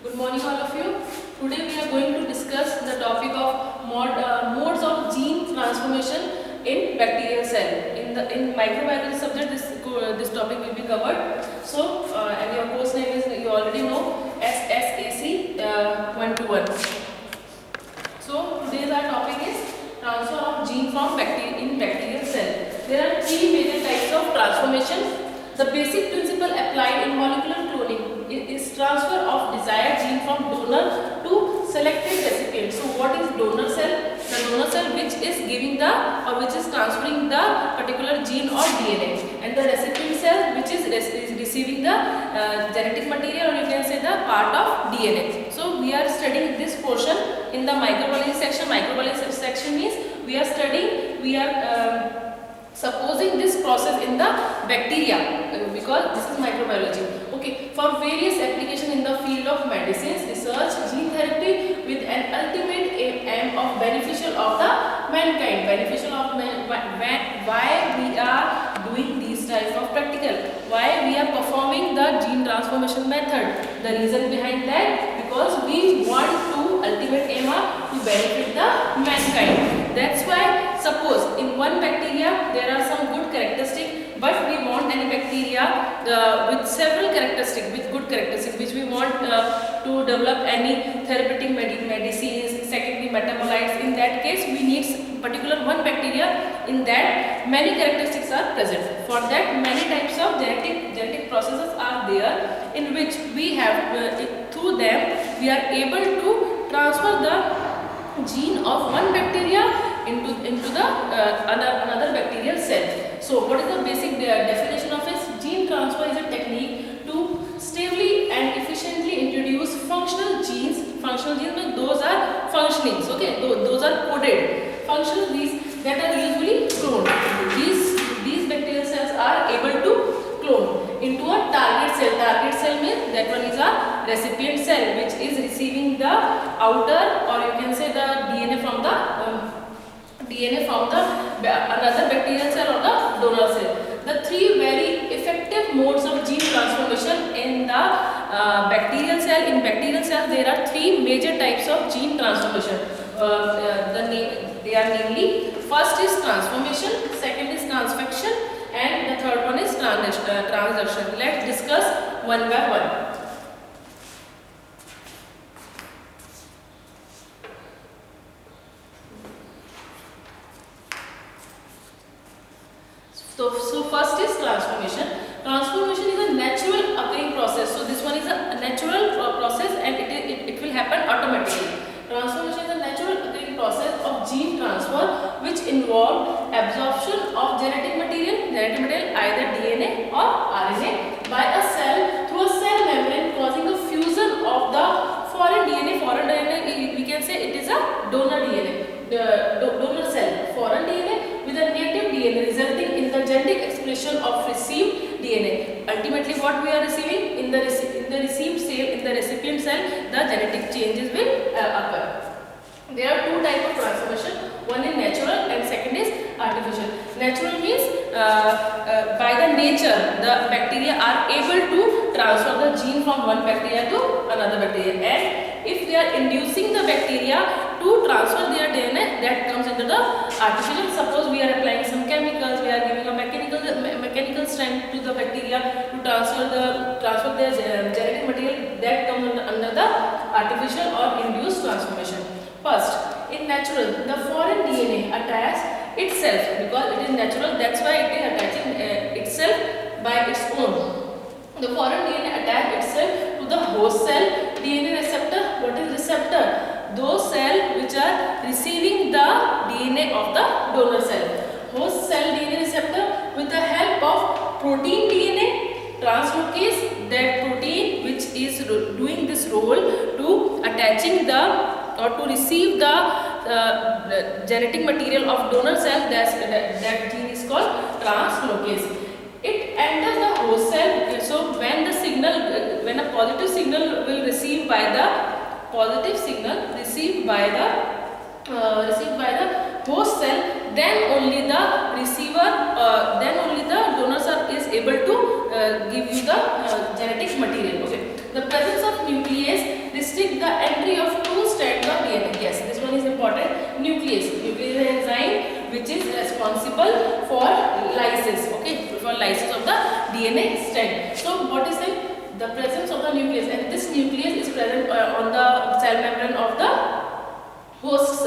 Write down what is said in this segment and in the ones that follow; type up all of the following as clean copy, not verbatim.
Good morning, all of you. Today we are going to discuss the topic of modes of gene transformation in bacterial cell. In microbiology subject, this topic will be covered. So, and your course name is, you already know, SSAC 121. So today's our topic is transfer of gene from bacterial cell. There are three major types of transformation. The basic principle applied in molecular cloning is transfer of desired gene from donor to selected recipient. So what is donor cell? The donor cell which is giving the or which is transferring the particular gene or DNA, and the recipient cell which is receiving the genetic material, or you can say the part of DNA. So we are studying this portion in the microbiology section. Microbiology section means we are supposing this process in the bacteria because this is microbiology. Okay, for various application in the field of medicines, research, gene therapy with an ultimate aim of beneficial of the mankind. Beneficial of man. Why we are doing these type of practical? Why we are performing the gene transformation method? The reason behind that, because we want to ultimate aim to benefit the mankind. That's why suppose in one bacteria there are some good characteristics, but we want any bacteria with several characteristics, with good characteristics, which we want to develop any therapeutic medicines, secondary metabolites. In that case, we need particular one bacteria in that many characteristics are present. For that, many types of genetic processes are there, in which we have through them we are able to transfer the gene of one bacteria into the another bacterial cell. So what is the basic definition of it? Gene transfer is a technique to stably and efficiently introduce functional genes. Functional genes means those are functioning. Okay, those are coded functional genes that are usually cloned. These bacterial cells are able to clone into a target cell. Target cell means that one is a recipient cell which is receiving the outer, or you can say the DNA from the another bacterial cell or the donor cell. The three very effective modes of gene transformation in the bacterial cell. In bacterial cell there are three major types of gene transformation. They are namely, first is transformation, second is transfection, and the third one is transduction. Let's discuss one by one. So first is transformation. Transformation is a natural occurring process. So this one is a natural process, and it will happen automatically. Transformation is a natural occurring process of gene transfer which involve absorption of genetic material either DNA or RNA by a cell through a cell membrane, causing a fusion of the foreign DNA. Foreign DNA, we can say it is a donor DNA, donor cell, foreign DNA with a native DNA, resulting in the genetic expression of received DNA. Ultimately, what we are receiving in the received cell, in the recipient cell, the genetic changes will occur. There are two types of transformation. One is natural and second is artificial. Natural means by the nature the bacteria are able to transfer the gene from one bacteria to another bacteria, and if we are inducing the bacteria to transfer their DNA, that comes into the artificial. Suppose we are applying some chemicals, we are giving a mechanical strength to the bacteria to transfer their genetic material, that comes under the artificial or induced transformation. First, in natural, the foreign DNA attaches itself, because it is natural, that's why it is attaching itself by its own. The foreign DNA attaches itself to the host cell DNA receptor. What is receptor? Those cells which are receiving the DNA of the donor cell. Host cell DNA receptor, with the help of protein DNA translocase, that protein which is doing this role to attaching the or to receive the genetic material of donor cell, that gene is called translocase. It enters the host cell. So when a positive signal will receive by the host cell, then only the donor cell is able to give you the genetic material. Okay. The presence of nuclease restrict the entry of two strands of DNA. Yes, this one is important. Nuclease. Nuclease is an enzyme which is responsible for lysis. Okay, for lysis of the DNA strand. So what is the presence of the nucleus, and this nucleus is present on the cell membrane of the host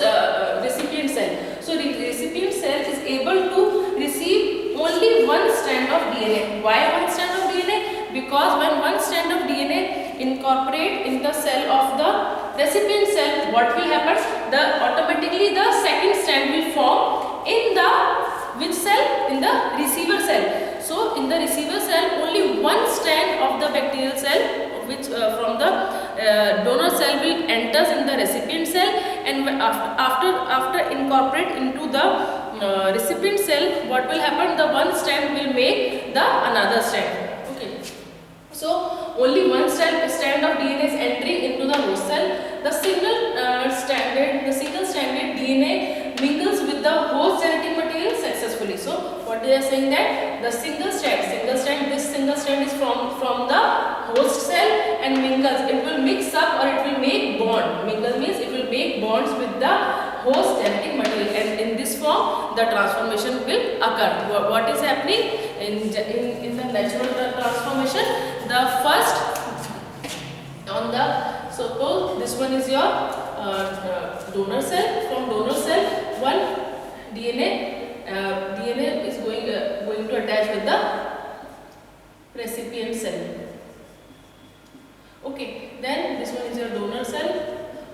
recipient cell. So the recipient cell is able to receive only one strand of DNA. Why one strand of DNA? Because when one strand of DNA incorporate in the cell of the recipient cell, what will happen? Automatically the second strand will form in the which cell? In the receiver cell. So in the receiver cell, only one strand of the bacterial cell, which from the donor cell, will enters in the recipient cell, and after incorporate into the recipient cell, what will happen? The one strand will make the another strand. Okay. So only one strand of DNA is entering into the host cell. The single stranded DNA mingles with the host genetic material successfully. So what they are saying, that the this single strand is from the host cell and mingles. It will mix up or it will make bond. Mingle means it will make bonds with the host genetic material, and in this form the transformation will occur. What is happening in the natural transformation? The first on the, suppose this one is your donor cell. From donor cell, one DNA is going to attach with the recipient cell. Okay, then this one is your donor cell.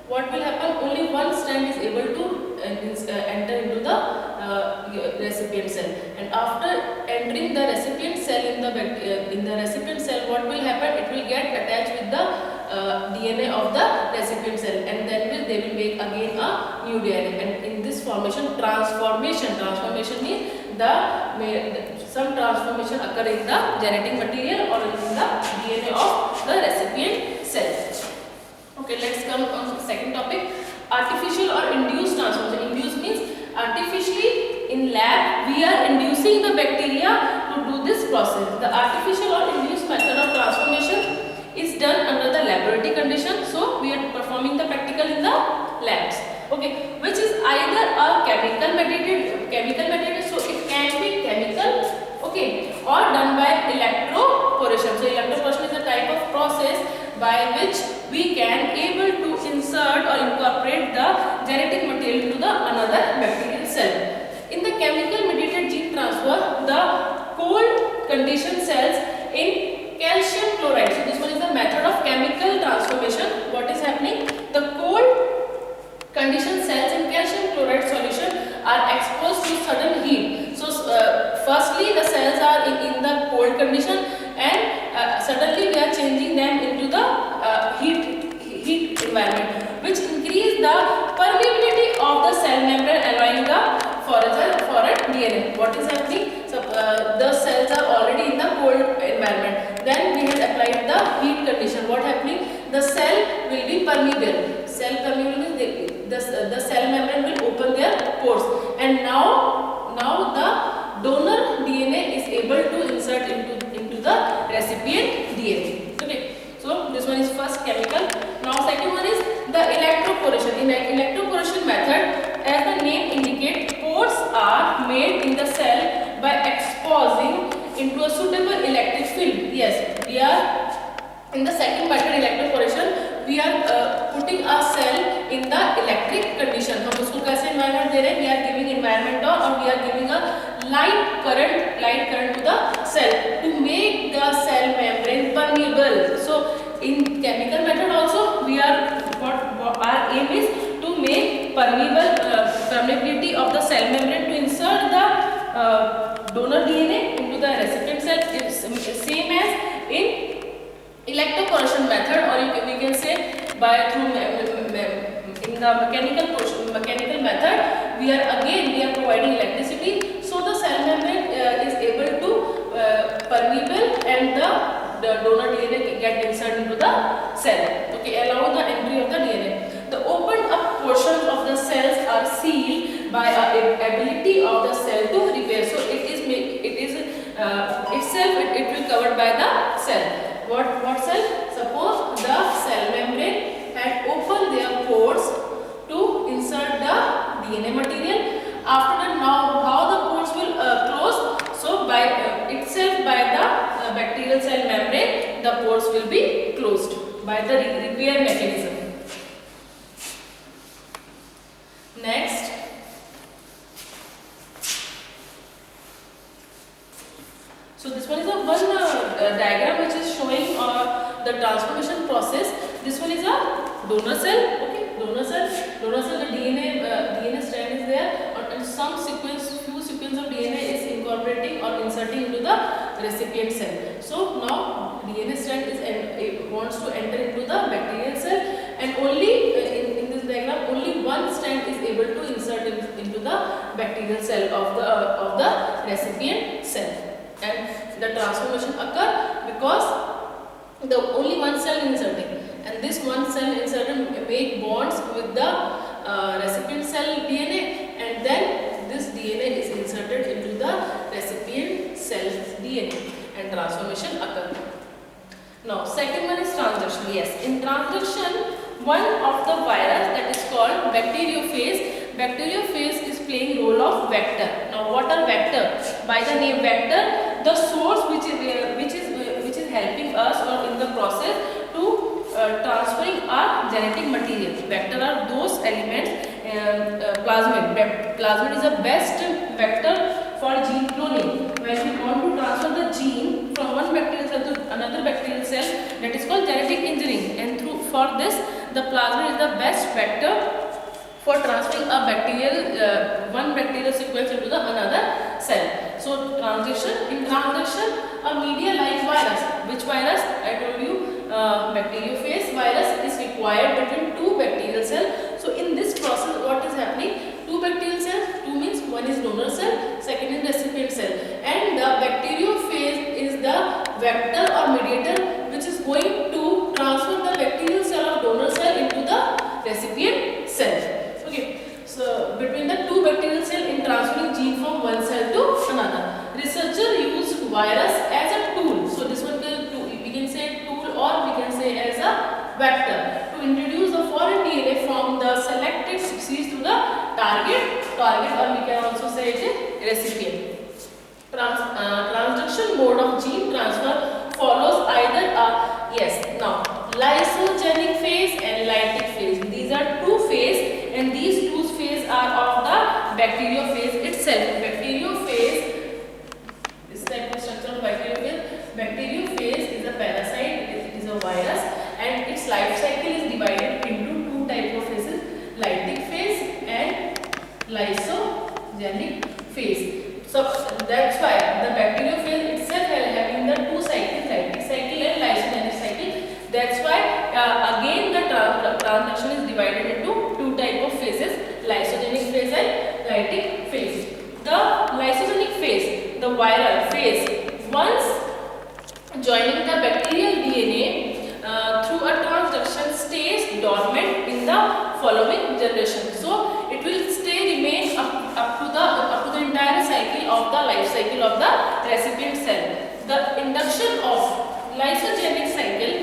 What will happen? Only one strand is able to enter into the recipient cell, and after entering the recipient cell in the recipient cell, what will happen? It will get attached with the DNA of the recipient cell, and then they will make again a new DNA. And in this formation, transformation means some transformation occur in the genetic material or in the DNA of the recipient cell. Okay, let's come on the second topic, artificial or induced transformation. Induced means artificially in lab we are inducing the bacteria to do this process. The artificial or induced method of transformation is done under the laboratory condition. So we are performing the practical in the labs. Okay, which is either a chemical mediated, so it can be chemical, okay, or done by electroporation. So electroporation is a type of process by which we can able to insert or incorporate the genetic material into the another bacterial cell. In the chemical mediated gene transfer, the cold conditioned cells in calcium chloride. So this one is the method of chemical transformation. What is happening? The cold conditioned cells in calcium chloride solution are exposed to sudden heat. So firstly the cells are in the cold condition, and suddenly we are changing them into the heat environment, which increase the permeability of the cell membrane allowing the foreign DNA. What is happening? So the cells are already in the cold environment. Then we have applied the heat condition. What happening? The cell will be permeable. Cell permeable means the cell membrane will open their pores, and now the donor DNA is able to insert into the recipient DNA. Okay, so this one is first chemical. Now second one is the electroporation. In electroporation method, as the name indicates, pores are made in the cell by exposing into a suitable electric field. Yes, we are in the second method, electroporation. We are putting a cell in the electric condition. हम उसको कैसे environment दे रहे हैं? We are giving environment or we are giving a light current to the cell to make the cell membrane permeable. So in chemical method also we are what our aim is to make permeability of the cell membrane to insert the donor DNA into the recipient cell. It's same as in electroporation method, or we can say by through in the mechanical method we are providing electricity, so the cell membrane is able to permeable and the donor DNA get inserted into the cell. Okay, allow the entry of the DNA. The opened up portions of the cells are sealed by a ability of the cell to repair. So it is itself it will covered by the cell. What cell? Suppose the cell membrane had closed by the repair mechanism. Next, so this one is a diagram which is showing the transformation process. This one is a donor cell. Okay, donor cell. The DNA strand is there, and some few sequence of DNA is incorporating or inserting into the recipient cell. So now DNA strand wants to enter into the bacterial cell, and only in this diagram only one strand is able to insert into the bacterial cell of the recipient cell, and the transformation occur because the only one cell inserting, and this one cell inserted make bonds with the recipient cell DNA, and then this DNA is inserted into the recipient cell DNA and transformation occur. Now second one is transduction. Yes, in transduction one of the virus that is called bacteriophage. Bacteriophage is playing role of vector. Now what are vector? By the name vector, the source which is helping us or in the process to transferring our genetic material. Vector are those elements. Plasmid. Plasmid is the best vector for gene cloning. When we want to transfer the gene from one bacterial cell to another bacterial cell, that is called genetic engineering. And for this, the plasmid is the best vector for transferring a one bacterial sequence into the another cell. So in transduction, a media like virus. Which virus? I told you bacteriophage virus is required between two bacterial cells. So in this process, what is happening? Two bacterial cells. Two means one is donor cell, second is recipient cell, and the bacteriophage is the vector or mediator which is going to transfer the bacterial cell of donor cell into the recipient cell. Okay, so between the two bacterial cell in transferring gene from one cell to another. Researcher used virus as a tool. So this one we can say tool or we can say as a vector to introduce the foreign DNA from the selected species to the target, or we can also say it is recipient. Transduction mode of gene transfer follows either lysogenic phase and lytic phase. These are two phases, and these two phases are of the bacteriophage itself. Bacteriophage, this type of structure of bacteriophage. Bacteriophage is a parasite, it is a virus, and its life cycle is divided into two types of phases: lytic phase and lysogenic phase. So that's why the bacteriophage itself having the two cycles, lytic cycle and lysogenic cycle. That's why again the transduction is divided into two types of phases: lysogenic phase and lytic phase. The lysogenic phase, the viral phase, once joining the bacterial DNA through a transduction, stays dormant in the following generation. So it will remain up to the entire cycle of the life cycle of the recipient cell. The induction of lysogenic cycle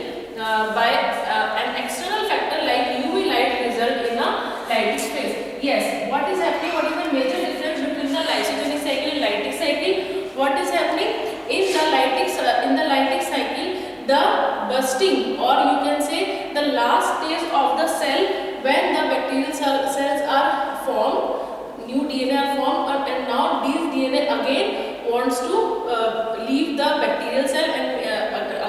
by an external factor like UV light result in a lytic phase. Yes, what is happening? What is the major difference between the lysogenic cycle and lytic cycle? What is happening in the lytic cycle? The bursting, or you can say the last stage of the cell, when the bacterial cells are formed, new DNA are formed, and now these DNA again wants to leave the bacterial cell and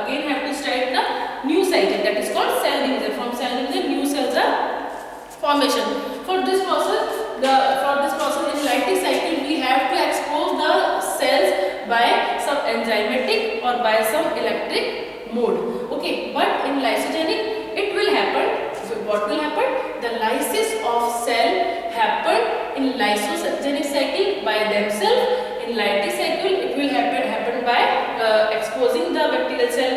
again have to start the new cycle, that is called cell division. From cell division, new cells are formation. For this process in lytic cycle, we have to expose the cells by some enzymatic or by some electric mode. Okay, but in lysogenic it will happen. What will happen? The lysis of cell happen in lysogenic cycle by themselves. In lytic cycle it will happen by exposing the bacterial cell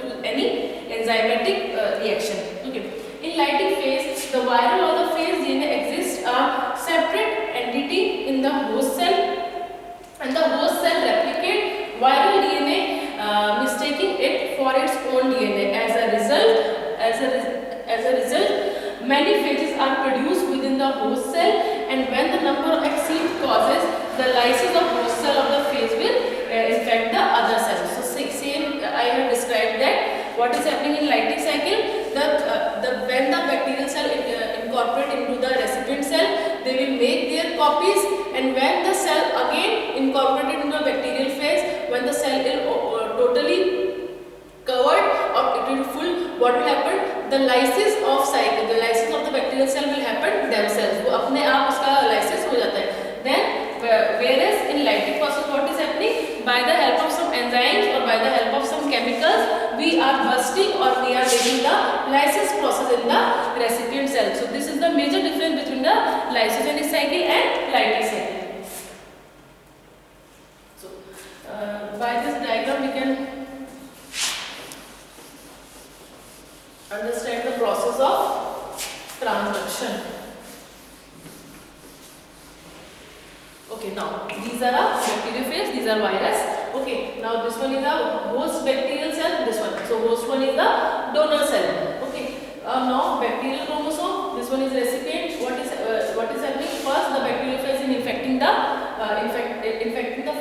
to any enzymatic reaction. Okay. In lytic phase, the viral or the phase DNA exists a separate entity in the host cell, and the host cell replicate viral DNA, mistaking it for its own DNA. As a result, many phages are produced within the host cell, and when the number exceeds causes the lysis of host cell of the phage will infect the other cells. So same I have described that what is happening in lytic cycle? When the bacterial cell incorporate into the recipient cell, they will make their copies, and when the cell again incorporated into the bacterial phase, when the cell is totally covered or it will full, what will happen? The lysis of cycle, the lysis of the bacterial cell will happen themselves. वो अपने आप उसका lysis हो जाता है. Then whereas in lytic process, what is happening? By the help of some enzymes or by the help of some chemicals, we are bursting or we are making the lysis process in the recipient cell. So this is the major difference between the lysogenic cycle and lytic cycle. So by this diagram we can understand the process of transduction. Okay, now these are a bacteriophage, these are virus. Okay, now this one is a host bacterial cell, this one. So host one is the donor cell. Okay, now bacterial chromosome, this one is recipient. What is happening? First, the bacteriophage is infecting the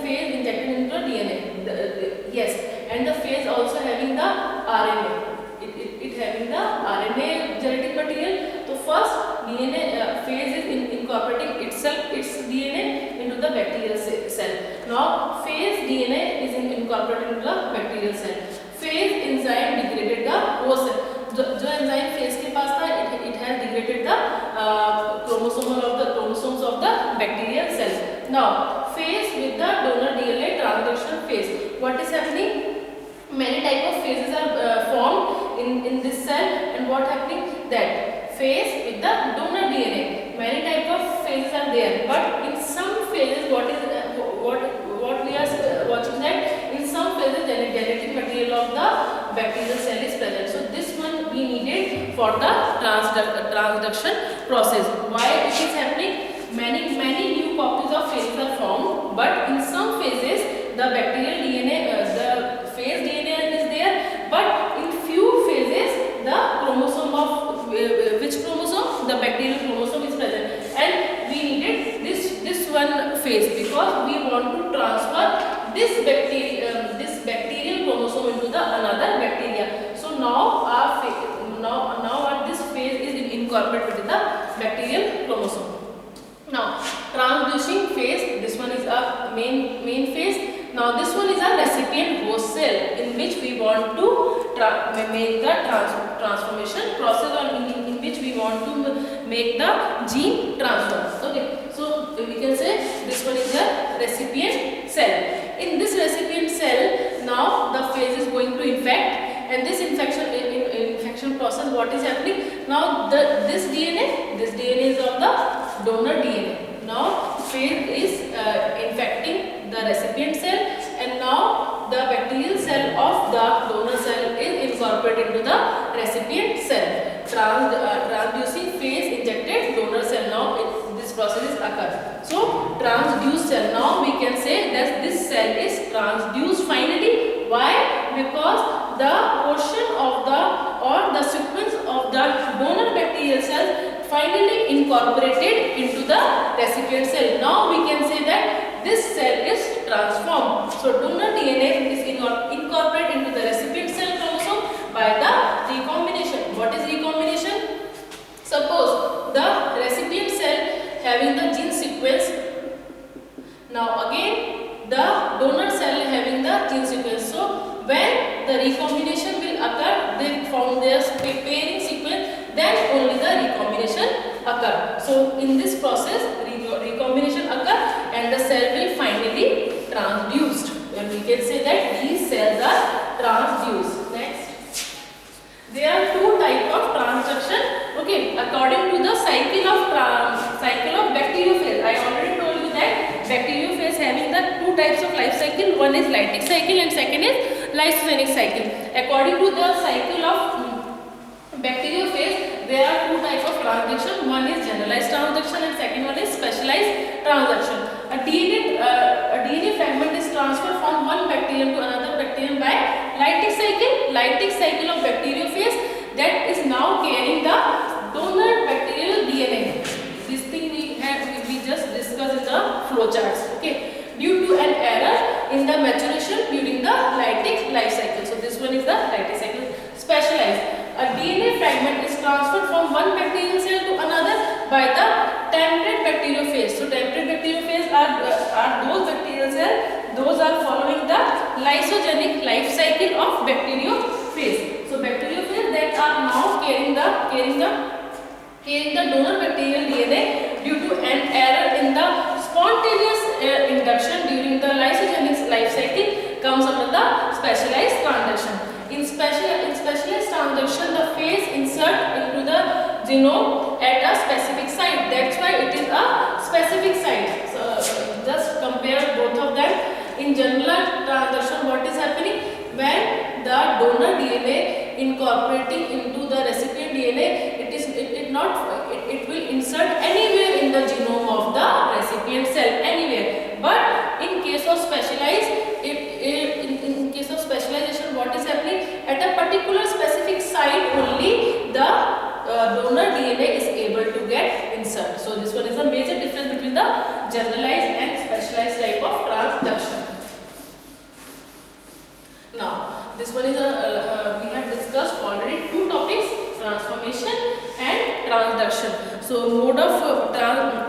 phage injected into the DNA. Yes, and the phage also having the RNA. It having the RNA genetic material. So first DNA phage is incorporating its DNA into the bacterial cell. Now phage DNA is incorporated into the bacterial cell. Phage enzyme degraded the host cell. जो enzyme phage के पास था, it has degraded the chromosomes of the bacterial cell. Now phase with the donor DNA transduction phase. What is happening? Many type of phases are formed in this cell, and what happening? That phase with the donor DNA. Many type of phases are there, but in some phases, what we are watching, that in some phases the genetic material of the bacterial cell is present. So this one we needed for the transduction process. Why it is happening? Many new copies of phases are formed, but in some phases the bacterial DNA, the phase DNA is there, but in few phases the chromosome of which chromosome? The bacterial chromosome is present, and we needed this one phase because we want to transfer this bacterial chromosome into the another bacteria. So now our this phase is incorporated with the bacterial chromosome. Now transducing phase, this one is a main phase. Now this one is a recipient host cell in which we want to make the transformation process, or in which we want to make the gene transfer. Okay, so we can say this one is the recipient cell. In this recipient cell, now the phase is going to infect, and this infection process, what is happening? Now this DNA is of the donor DNA. Now phage is infecting the recipient cell, and now the bacterial cell of the donor cell is incorporated into the recipient cell. Transducing phase injected donor cell. Now this process is occur. So transduced cell. Now we can say that this cell is transduced finally. Why? Because the portion of the sequence of the donor bacterial cell finally incorporated into the recipient cell. Now we can say that this cell is transformed. So donor DNA is incorporated into the recipient cell chromosome by the recombination. What is recombination? Suppose the recipient cell having the gene sequence. Now again the donor cell having the gene sequence. So when the recombination will occur, they found their pairing sequence, then only the recombination occur. So in this process recombination occur and the cell will finally transduced, and we can say that these cells are transduced. Next, there are two types of transduction. Okay, according to the cycle of bacteriophage. I already told you that bacteriophage having the two types of life cycle. One is lytic cycle and second is lysogenic cycle. According to the cycle of bacteriophage, there are two types of transduction. One is generalized transduction and second one is specialized transduction. A DNA fragment is transferred from one bacterium to another bacterium by lytic cycle. Lytic cycle of bacteriophage, that is now carrying the donor bacterial DNA. This thing we just discussed in the flowcharts. Okay, due to an error in the maturation during the lytic life cycle. So this one is the lytic cycle. A DNA fragment is transferred from one bacterial cell to another by the temperate bacteriophage. So temperate bacteriophage are those bacterial cells, those are following the lysogenic life cycle of bacteriophage. So bacteriophage that are now carrying the donor bacterial DNA due to an error in the spontaneous induction during the lysogenic life cycle comes under the specialized transduction. In specialized transduction, the phase insert into the genome at a specific site. That's why it is a specific site. So just compare both of them. In general transduction, what is happening? When the donor DNA incorporating into the recipient DNA, it will insert anywhere in the genome of the recipient cell, anywhere. But in case of in case of specialization, what is happening? At a particular specific site only the donor DNA is able to get insert. So this one is a major difference between the generalized and specialized type of transduction. Now this one is we have discussed already two topics, transformation and transduction. So mode of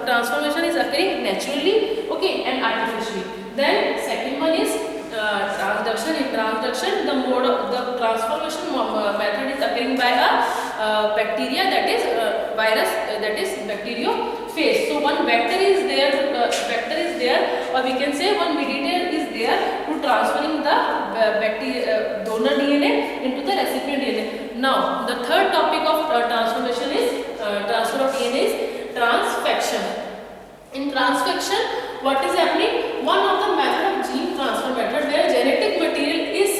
transformation is occurring naturally, okay, and artificially. Then second one is transduction. In transduction, the mode of the transformation method is occurring by a bacteria, that is virus, that is bacteriophage. So one vector is there, or we can say one mediator is there to transferring the donor DNA into the recipient DNA. Now the third topic of transformation is transfer of DNA is transfection. In transfection, what is happening? One of the method of gene transfer method where genetic material is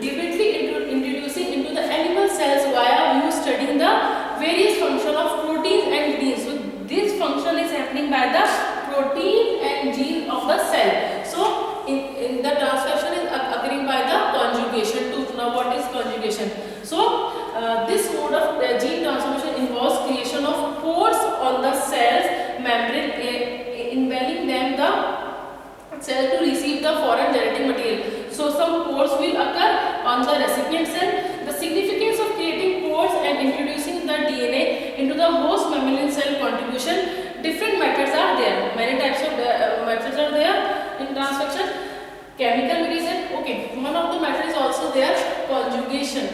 directly introducing into the animal cells via you studying the various function of proteins and genes. So this function is happening by the protein and gene of the cell. So in the transfection is occurring by the conjugation too. Now what is conjugation? So this mode of gene transformation involves creation of pores on the cell's membrane, enabling them the cell to receive the foreign genetic material. So some pores will occur on the recipient cell. The significance of creating pores and introducing the DNA into the host mammalian cell contribution. Different methods are there. Many types of methods are there in transfection. Chemical mediation. Okay, one of the methods is also there, conjugation.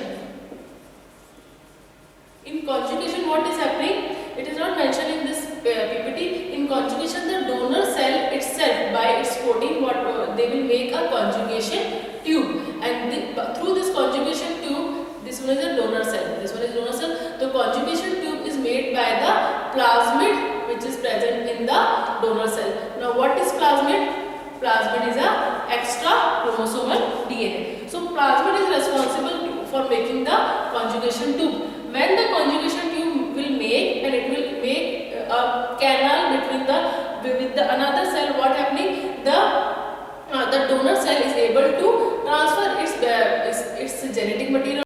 In conjugation, what is happening? It is not mentioned in this PPT. In conjugation, the donor cell itself, by its protein, they will make a conjugation tube, and through this conjugation tube, this one is a donor cell. This one is donor cell. The conjugation tube is made by the plasmid, which is present in the donor cell. Now, what is plasmid? Plasmid is a extra chromosomal DNA. So, plasmid is responsible for making the conjugation tube. When the conjugation tube will make, and it will make a canal between with the another cell, what happening? The donor cell is able to transfer its genetic material